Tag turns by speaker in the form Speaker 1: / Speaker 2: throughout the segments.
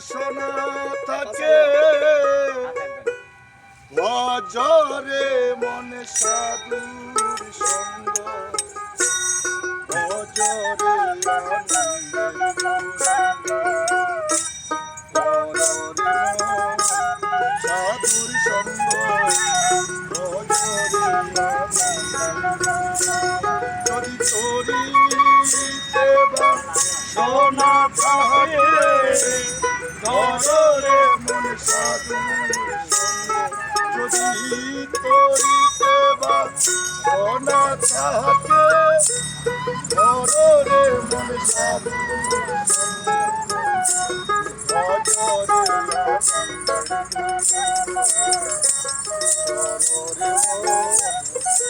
Speaker 1: বাসনা থাকে ভজরে মনে সাধুর সঙ্গ ভজরে সাধুর সঙ্গ যদি তরিতে বাসনা থাকে ভজরে মনে সাধুর সঙ্গ যদি তরিতে বাসনা থাকে ভজরে মনে সাধুর সঙ্গ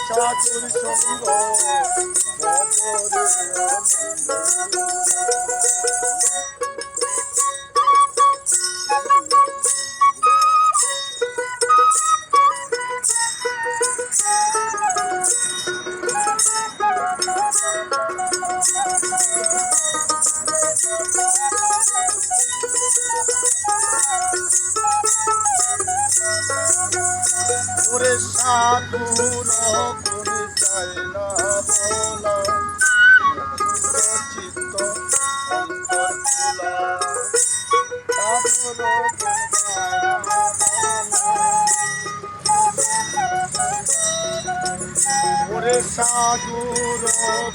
Speaker 1: সাধুর সঙ্গ ওরে সাধুর করে চাই না বলা চিত্ত অন্তর খোলা সাধুর ওরে সাধুর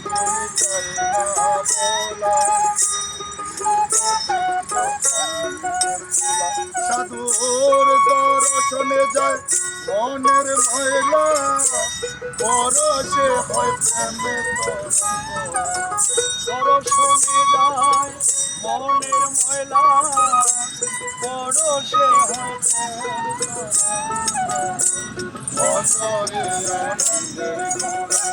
Speaker 1: করে চাই না বলা সাধুর দর্শনে যায় মনের ময়লা পরশে হয় প্রেমের
Speaker 2: দর্শনে যায় মনের ময়লা পরশে হয়
Speaker 1: আনন্দের